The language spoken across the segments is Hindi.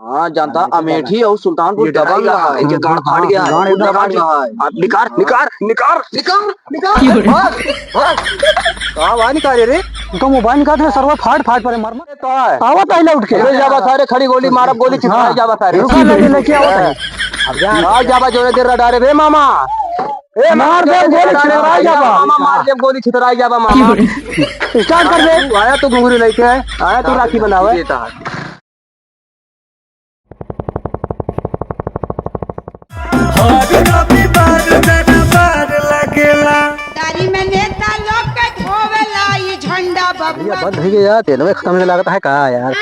हाँ जानता, अमेठी और सुल्तानपुर दबंग रहा है, ये गाड़ फाट गया है, गाड़ फाट गया है। आप निकार निकार निकार निकार निकार भाग भाग। कहाँ बाहर निकाले रे? तो मोबाइल निकाल के सर्वर फाट फाट पड़े मर मर तो है आवा पहले उठ के अरे जावा सारे खड़ी गोली मारब गोली छिपाए जावा सारे रुका लेके लेके आओ आ जावा जोरे देर रडारे बे मामा ए मार दे गोली छितराई जावा मामा मार दे गोली छितराई जावा मामा स्टार्ट कर दे। आया तो घुंघरू लेके आया तो राखी बनावे दारी में नेता लोग के धोवेला ई झंडा बबुआ बंद हो गया तेल में खत्म होने लगता है कहा यार।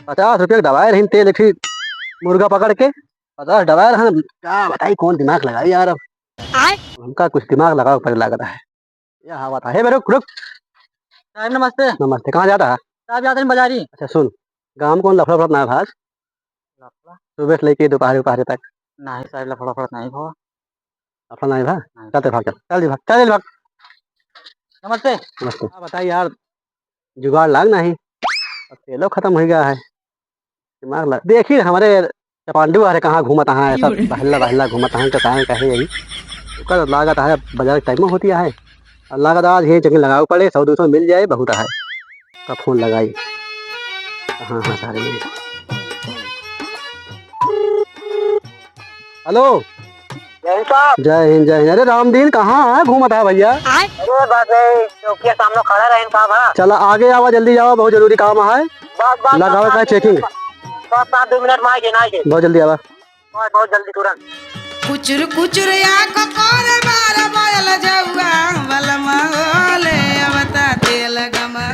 50 रुपये का दवाई रही तेल एक मुर्गा पकड़ के 50 दवाई रहा क्या बताई कौन दिमाग लगाई यार। अब उनका कुछ दिमाग लगाओ पर लग रहा है। यह हवा था। हे रुक रुक साहब नमस्ते। नमस्ते। कहाँ जाता है? साहब जाते हैं बाजारी। अच्छा सुन, गाँव में कौन लफड़ा फड़ा ना भाज सुबह से लेके दोपहर तक नहीं साहब लफड़ा फड़ा नहीं हुआ। लफड़ा नहीं भाग चलते भाग चल भाग चल भाग। नमस्ते। नमस्ते। बताइए यार जुगाड़ लाग नहीं तेलो खत्म हो गया है। दिमाग लग देखिए हमारे चपांडू आ रहे कहाँ घूमता है ऐसा बहला बहला घूमता है कहाँ कहे यही उसका लागत है बाजार टाइम में होती है। लागत आज ये जगह लगाओ पड़े 100-200 मिल जाए बहुत है। का फोन लगाई हाँ हाँ सारे मिल। हेलो जय हिंद जय हिंद। अरे रामदीन कहाँ है घूमता है भैया? अरे बस चौकी सामने खड़ा रहे का चला आगे आवा जल्दी जाओ बहुत जरूरी काम है। लगाओ का चेकिंग 2 मिनट में आए बहुत जल्दी आवा बहुत जल्दी तुरंत। कुचुर कुचुर आंख कोर मार बोल जौआ बलमा ओले अवता तेल गमा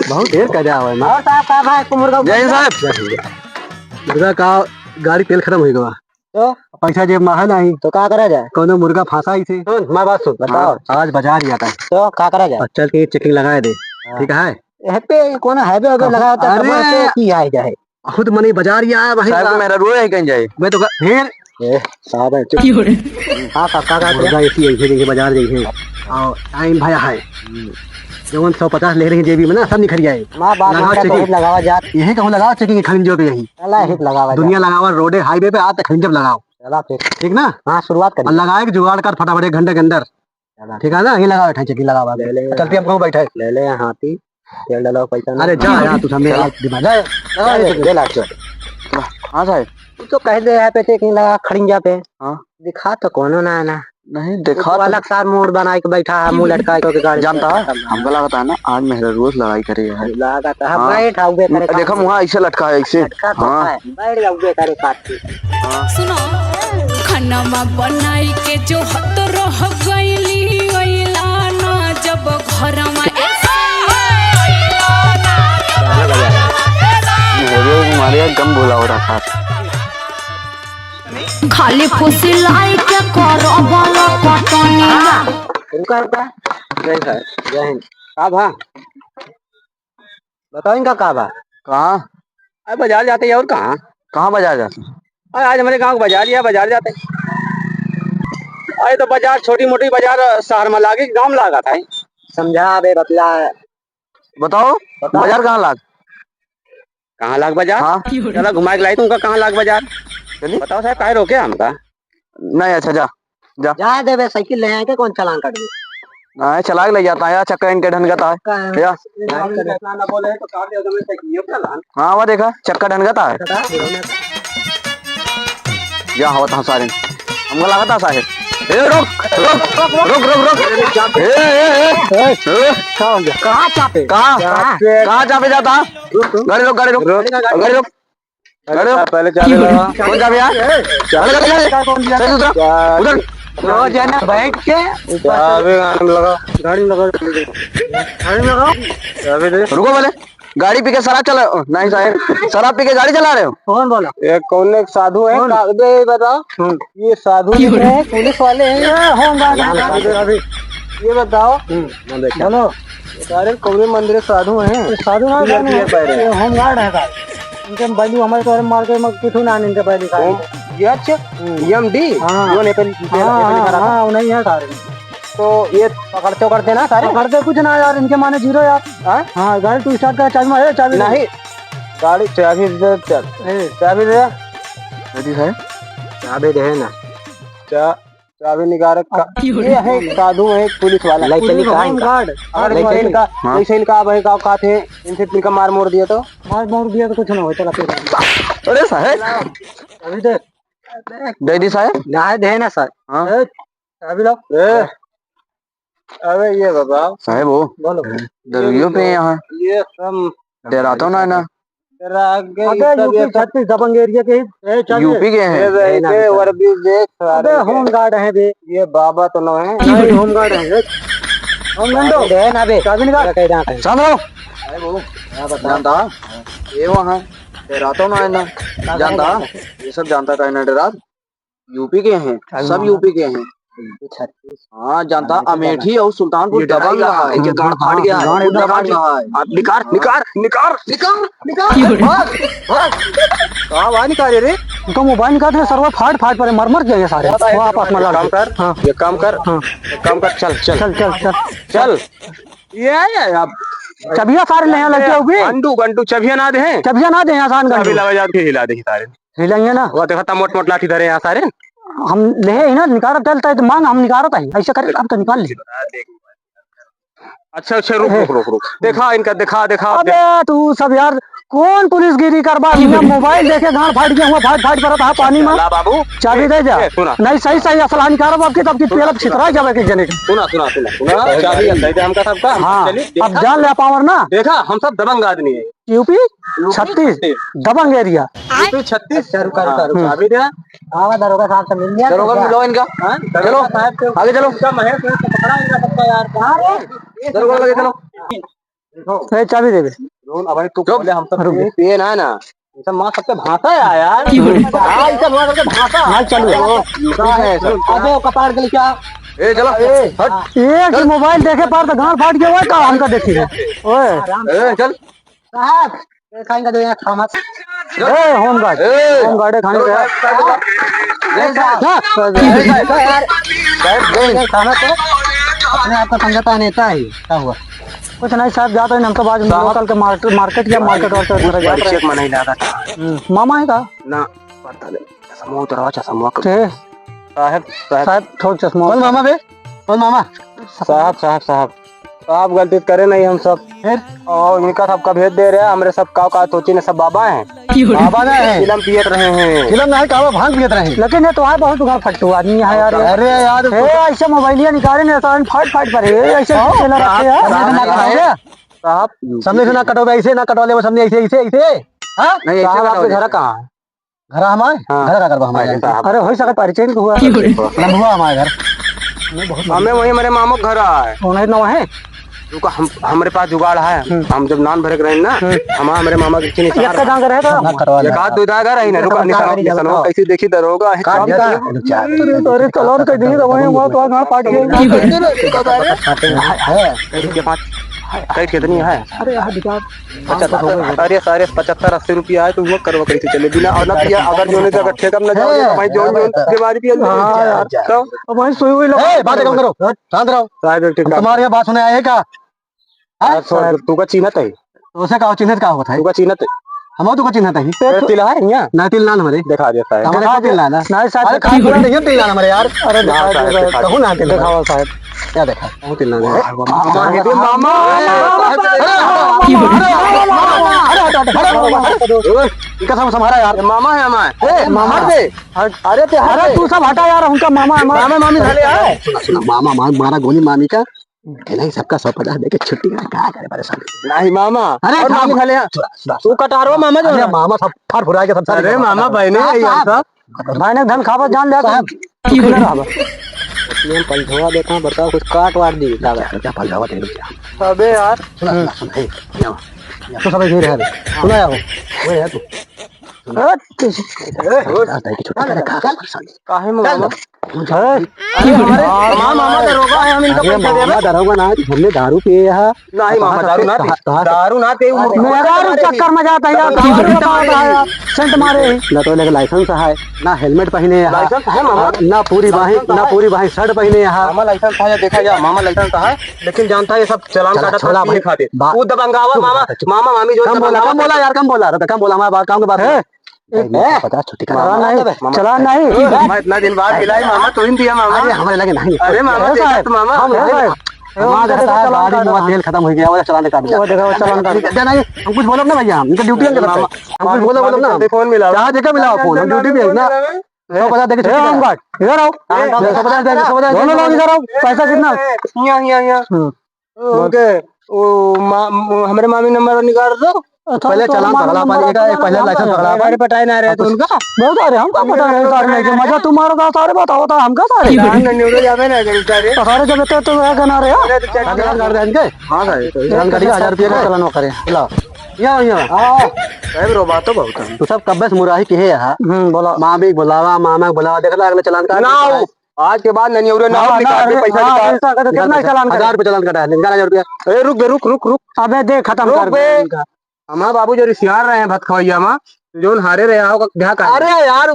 बहुत देर कर जाओ ना। और साहब है मुर्गा। जय हिंद साहब। मुर्गा का गाड़ी तेल खत्म हो गया तो पैसा जेब में है नहीं तो क्या करा जाए? कोनो मुर्गा फांसा ही थी। सुन हमारी बात सुन बताओ। आज बाजार जाता है तो क्या करा जाए? और चल के चेकिंग लगाए दे ठीक है। यहाँ पे कौन हाईवे वगैरह लगा होता है अरे! की आए जाए खुद मनी बाजार ही आया भाई साहब मेरा रोए है कहीं जाए मैं तो फिर साहब है हाँ काका मुर्गा ऐसी ऐसे बाजार जाइए और टाइम भाया है जवन 150 ले रही जेबी में ना सब निखर जाए। माँ बाप लगाओ का तो चेकिंग। हित लगावा जात यही कहूँ लगाओ चेकिंग खनिजों पे यही चला हित लगावा दुनिया लगाओ रोडे हाईवे पे आते खनिजब लगाओ चला फिर ठीक ना। हाँ शुरुआत और करिए। लगाए कि जुगाड़ कर फटाफट 1 घंटे के अंदर ठीक है ना। यही लगाओ बैठा चेकिंग लगाओ चलते हम कहूँ बैठे ले ले हाथी तेल डालो पैसा अरे जा यार तू मेरा दिमाग जा दे लाख हाँ साहब तू तो कह दे यहाँ पे चेकिंग लगा खड़िंजा पे। हाँ दिखा तो कोनो ना है ना नहीं देखा तो अलग सार मोड़ बना के बैठा है मुंह लटका के गाड़ी जानता है हमको लगता है ना आज मेरा रोज लड़ाई करेगा है लगा था हाँ। बैठ आउबे करे देखो मुहा ऐसे लटका है ऐसे लटका तो हाँ है बैठ आउबे करे काट के। सुनो खाना बनाई के जो हत रह गईली ओइला ना जब घर में हमारे गम बोला हो रहा था खाली फुसिलाई के करो वाला कटनिया इनका होता है जय हिंद का भा बताओ इनका का बा कहाँ अरे बाजार जाते हैं और कहाँ कहाँ बाजार जाते अरे आज हमारे गांव बाजार या बाजार जाते अरे तो बाजार छोटी मोटी बाजार शहर में लागे गांव में लागा था समझा बे बतला बताओ बाजार कहाँ लाग बाजार हाँ चला घुमा के लाई तुमका कहाँ लाग बाजार चलिए बताओ साहब काहे रोके हमका नहीं अच्छा जा जा जा दे बे साइकिल ले आए के कौन चालान काट दे नहीं चला के ले जाता है यार चक्कर इनके ढंग का है या ना बोले तो काट दे मैं साइकिल पे लान हाँ वो देखा चक्कर ढंग का है या हवा था सारे हमको लगा था साहिब ए रुक रुक रुक रुक रुक ए कहाँ चापे कहाँ कहाँ चापे जाता गाड़ी रुक गाड़ी रुक गाड़ी रुक गाड़ी रुक पहले चलेगा कौन चापे यार चल उधर रोज है ना बैठ के गाड़ी में लगा रुको बोले गाड़ी पी के शराब चला नहीं साहब शराब पी के गाड़ी चला रहे हो कौन बोला? एक कौन एक साधु है बे बताओ ये साधु दिख रहे हैं पुलिस वाले हैं ये बताओ बोलो सारे कौन मंदिर साधु हैं साधु ना होम गार्ड है इनके बैलू हमारे तो मार के किथु ना इनके बैलू का एमडी हाँ नहीं है सारे तो ये पकड़ते ना सारे करते कुछ ना यार इनके माने जीरो यार। हाँ गाड़ी तू स्टार्ट कर चाबी मारे चाबी नहीं गाड़ी चाबी दे, चाबी दे, जल्दी साहब चाबी दे ना, चाबी निकाल का ये है साधु है पुलिस वाला लाइसेंस का गार्ड, अगर इनका लाइसेंस का भाई का थे इनसे इनका मार मोड़ दिया तो कुछ ना हो। चला अरे साहब अभी दे दे दी साहब ना दे ना सर। हाँ चाबी लो। अबे ये बाबा साहब वो बोलो दरुइयों पे यहाँ ये सब डराता हूँ ना तेरा आगे यूपी 36 दबंग एरिया के यूपी के हैं वर्दी देख अबे होम गार्ड है बे ये बाबा तो नो है नहीं होम गार्ड है होम गार्ड है ना बे चाबी निकाल कह रहा है सामने वो जानता ये वहाँ डराता हूँ ना जानता ये सब जानता का ना डरा यूपी के हैं सब यूपी के हैं। हाँ जानता अमेठी और सुल्तानपुर दबंग है इनके गांड फाड़ गया है खुद फाड़ गया है। आप निकार निकार निकार निकार निकार भाग भाग कहां बाहर निकाल रे उनका मोबाइल निकाल सर्वर फाड़ पर मर जाएंगे सारे वो आपस में काम कर हाँ ये काम कर काम कर चल चल चल चल चल चल ये है अब चबिया सारे नया लगे होगी गंडू गंडू चबिया ना दे चबिया ना दे आसान चाबी कर लगा जाके हिला दे सारे हिलेंगे ना वो देखा मोट मोट लाठी धरे यहाँ सारे हम ले ही ना निकाल चलता है तो मांग हम निकालता है ऐसा कर आप तो निकाल ले। अच्छा अच्छा रुक रुक रुक रुक देखा इनका दिखा दिखा अबे तू सब यार कौन पुलिसगिरी करवा मोबाइल देखे गांड फाड़ गया हुआ फाड़ पर था पानी में बाबू चाबी दे जा सुना नहीं सही सही असला निकाल आपकी तब की पेला छितरा जावे के जने सुना सुना सुना सुना चाबी दे दे हमका सबका हाँ अब जान ले पावर ना देखा हम सब दबंग आदमी है यूपी 36 दबंग एरिया यूपी 36 चाबी दे आवा दरोगा साहब से मिल गया दरोगा मिलो इनका चलो आगे चलो महेश ने पकड़ा इनका सबका यार कहां रे दरोगा लगे चलो ए चाबी दे अब तू बोले हम सब ये ना ना ये सब मां सबके भाषा है यार हां ये सब मां सबके भाषा हां चलो अबे कपाड़ के लिए क्या ए चलो हट एक ही मोबाइल देखे पर तो गांड फाड़ गया वो का हमका देखी है ओए ए चल साहब खाएंगे दो यहाँ खामा ए होम गार्ड है खाने का खाना तो अपने आप का समझता नेता है क्या हुआ कुछ नहीं साहब जाते हैं हम तो बाद लोकल के मार्केट या मार्केट और परिचय में नहीं लगा मामा है का ना पता नहीं समूह तरह चश्मा साहब साहब थोड़ा चश्मा कौन मामा बे कौन मामा साहब साहब साहब साहब गलती करे नहीं हम सब फिर और इनका सबका भेज दे रहे हैं हमारे सब का तोची ने सब बाबा हैं बाबा ना है फिल्म पियत रहे हैं फिल्म नहीं कावा भांग पियत रहे हैं लेकिन ये तो है बहुत घर फट्टू आदमी है यार अरे यार ऐसे मोबाइलिया निकाले नहीं तो फाट पर ऐसे रखे साहब समझे से ना कटो ऐसे ना कटवा ले समझे ऐसे ऐसे ऐसे नहीं ऐसे आपके घर कहाँ है घर हमारे घर का करवा हमारे अरे हो सकता परिचय को हुआ हुआ हमारे घर हमें वही मेरे मामू घर है ना है रुका हम हमारे पास जुगाड़ है हम जब नान भरे रहे ना हम हमारे मामा के चीनी एक का रहेगा एक आध दूधा घर है ना रुका निशान कैसे देखी दरोगा अरे चलो कर दी वही वो तो गांव फाट के पास कैट कितनी है अरे यार दिखा अरे सारे 75-80 रुपया है तो वो करवा कैसे चले बिना और ना पिया अगर जो नहीं इकट्ठे कम ना जाओ भाई जो बीमारी पिया तो वही सोई हुई लोग बात कम करो शांत रहो साहब तुम्हारे यहाँ बात सुने आए का तू का चिन्हत है उसे का चिन्हत का होता है तू का चिन्हत हम तो चिन्हत है तिल है यहाँ ना तिल ना हमारे दिखा देता है हमारा तिल ना नहीं साहब खाली पूरा नहीं तिल ना हमारे यार अरे कहूं ना तिल दिखाओ साहब क्या देखा कहूं तिल ना मामा कसम हमारा यार मामा है हमारे मामा से अरे तू सब हटा यार उनका मामा मामा मामी धले है सुना मामा मारा गोली मामी का नहीं सबका 150 देके छुट्टी क्या करे परेशान नहीं मामा अरे मामी धले तू कटारो मामा जो मामा सब फाड़ फुरा के सब अरे मामा बहने सब भाई ने धन खावा जान लिया साहब मैं पलझवा देता हूं बताओ कुछ काट वाट दी क्या पलझवा दे रहा अबे यार सुन तो सब इधर है सुना है वो है तू छुट्टी काहे मामा अरे हमारे मामा दरोगा है, हम इनका अरे पैसा दे मामा दरोगा ना है, हमने दारू पिए यहाँ। नहीं मामा दारू ना दे, दारू ना दे मेरा चक्कर में जाता है यार, दारू बताता है यार, सेंट मारे ना तो लेके लाइसेंस है ना, हेलमेट पहने यहाँ, लाइसेंस है मामा, ना पूरी बाही शर्ट पहने यहाँ। मामा लाइसेंस है, देखा जा मामा लाइसेंस है, लेकिन जानता है ये सब चलान काटा छोड़ा था भाई, खाते बा- वो दबंगावा मामा मामा मामी जो कम बोला यार, कम बोला हमारे बात काम के बात है। 50 छुट्टी करा नहीं, चला नहीं, मैं इतना दिन बाद मिला है मामा, तो ही दिया मामा। अरे हमारे लगे नहीं, अरे मामा देखा तो मामा तेल खत्म हो गया, चलान काट दिया नहीं, हम कुछ बोलो ना भैया, हम ड्यूटी हम कुछ बोलो ना, फोन मिला जहाँ देखा मिला फोन, हम ड्यूटी पे ना 150 देके होमगार्ड इधर आओ, 150 देके 150 दोनों लोग इधर आओ, पैसा कितना? यहाँ ओके वो हमारे मामी नंबर निकाल दो, पहले चलान पकड़ा पानी का, पहले लाइसेंस पकड़ा पानी पटाए ना रहे तो उनका बहुत सारे हम पता नहीं सारे के मजा तुम्हारा था, सारे बताओ था हम का सारे जावे ना बेचारे सारे जब तो वह करना रहे चलान कर दे इनके। हां सर चलान करिए 1000 रुपए का चलान करें, ला यहाँ साहब रो बात तो बहुत है, तू सब कब्बे से मुराही के है यहाँ। बोला मामी बुलावा, मामा बुलावा, देख ला अगले चलान का ना आज के बाद नहीं उरे ना निकाल दे पैसा निकाल, कितना चलान 1000 रुपए चलान कटा है, 1000 रुपया। ए रुक अबे दे खत्म कर दे हमारा बाबू जो रिश्तेदार रहे हैं भत खवैया में जो हारे रहे आओ क्या कर। अरे यार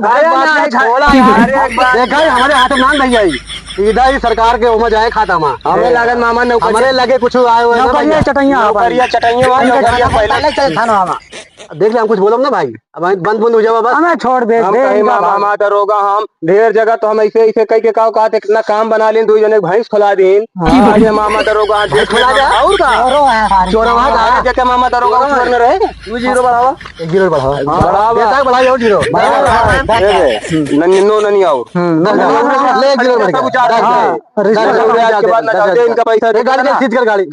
देखा हमारे हाथ में मांग नहीं आई, सीधा ही सरकार के उमर जाए खाता में, हमें लागत मामा ने हमारे लगे कुछ आए हुए चटैया देख ले, हम कुछ बोलो ना भाई, अब बंद हो जाओ बस, हमें छोड़ दे मामा दरोगा हम ढेर जगह तो हम ऐसे ऐसे कई के का कहते कितना काम बना लें, दो जने भैंस खुला दीन मामा दरोगा खुला जा और का चोरवा का जगह मामा दरोगा छोड़ न रहे 2-0 बढ़ावा 1-0 बढ़ावा बढ़ाई और 0 नन्नो ननी और ले 1-0 बढ़ गया, के बाद ना दे इनका पैसा गाड़ी सीध कर, गाड़ी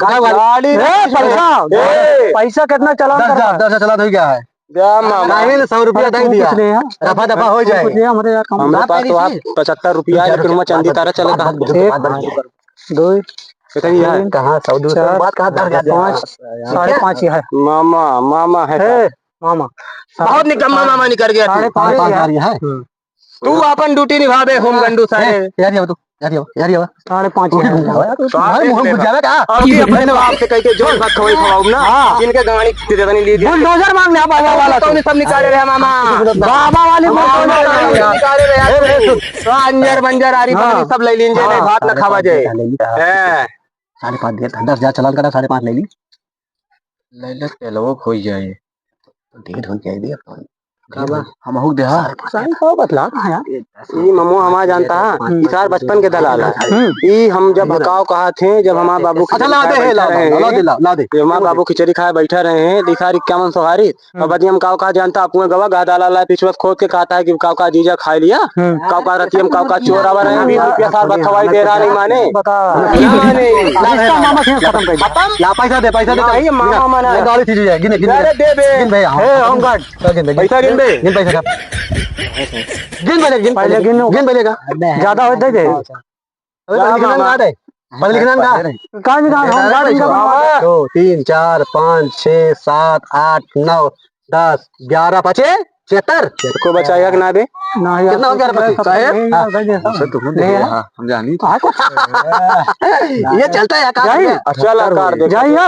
पैसा कितना चला 10 चला हो गया है, 100 रुपया दे दिया, रफा दफा हो जाए। हमारे पास तो आप 75 रुपया है, फिर मैं चांदी तारा चले कहा 2 कहाँ 100 बात कहाँ 5 5.5 है मामा है मामा, बहुत निकम्मा मामा निकल गया 5.5 है। तू अपन ड्यूटी निभावे होम गंडू सारे यार ये तो यार 5.5 अपने बाप से कह के जो बात खवाई खवाऊ ना इनके गाड़ी कितनी ली बुलडोजर मांगने आप आया वाला तो सब निकाले रहे मामा बाबा वाली निकाले रहे अंजर बंजर आरी पानी सब ले लीजिए नहीं भात न खावा जाए 5.5 दे 10,000 चलान करा 5.5 ले ली ले तेलवो खोई जाए ढेर हो जाएगी हम हुक दे हां बतला यार, ई ममो हमारा जानता है सार बचपन के दलाल है ई हम जब भकाव कहा थे जब हमारे बाबू ला दे हमारे बाबू खिचड़ी खाए बैठे रहे हैं दिखा इक्यावन सवारी और बदियम काव का जानता आपको गवा गा डाला पिछवत खोद के खाता है कि काव का जीजा खा लिया काव का रतियम काव का चोर आवा रहे 20 रुपया साल बाद खवाई दे रहा नहीं माने मामा खत्म कर ला पैसा दे मामा माना गाड़ी थी जाए गिन गिन भैया होमगार्ड गिन पैसा गिन दे गिन पैसा गिन पहले का ज्यादा हो दे दे 2 3 4 5 6 7 8 9 10 11 25 76 को बचाएगा कि ना दे कितना हो गया हम जानी ये चलता है जाइए चल कार दे जाइए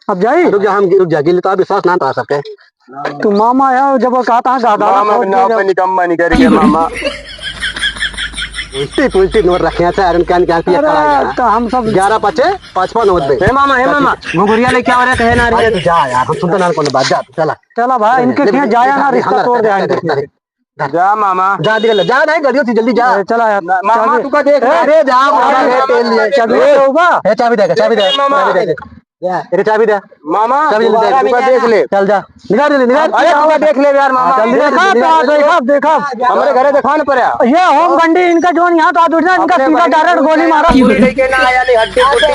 अब जाइए रुक जा गिल तो विश्वास ना आ सकते तू मामा यार जब कहता है मामा नाव पे निकम्मा नहीं कर गया मामा पुलती नोट रखे हैं आयरन कैन क्या तो हम सब 11 25 55 नोट दे हे मामा मुगुरिया लेके आ रहे कहे ना रे जा यार हम सुनते ना कौन बात जा चला भाई इनके क्या जाया ना रिश्ता तोड़ दे इनके जा मामा जा निकल जा नहीं गाड़ियों से जल्दी जा चला यार मामा तू का देख अरे जा मामा है तेल लिए चाबी दे अरे चाबी दे मामा चाबी दे तू का देख ले चल जा निकाल अरे तू का देख ले यार मामा जल्दी देखा हमारे घरे दिखा न पड़ा ये होम गंडी इनका जो यहाँ तो दूसरा इनका सीधा डायरेक्ट गोली मारा लेके ना आया नहीं हड्डी फुटी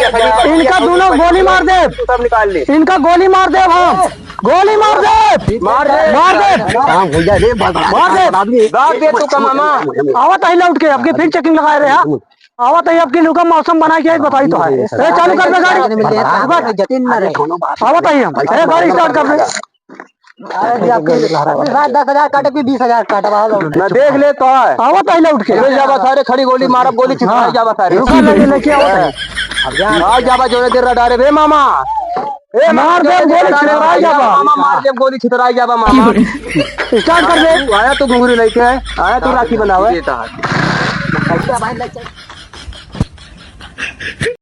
इनका दोनों गोली मार दे सब निकाल ले इनका गोली मार दे हम गोली मार दे मार दे तू का मामा आवत है लौट के आपकी फिर चेकिंग लगाए रहे हैं आवत है आपकी लुका मौसम बना के बताई तो है चालू कर दे गाड़ी आवत है हम गाड़ी स्टार्ट कर दे 10,000 काटे कि 20,000 काटा मैं देख ले तो है आवा पहले उठ के ले जावा सारे खड़ी गोली मारब गोली छिपा जावा सारे रुका लेके आओ आ जावा जोरे देर डारे बे मामा ए मार दे गोली छितराई जावा मामा मार दे गोली छितराई जावा मामा स्टार्ट कर दे आया तू घुंघरू लेके आया तू राखी बनावे ये तो है।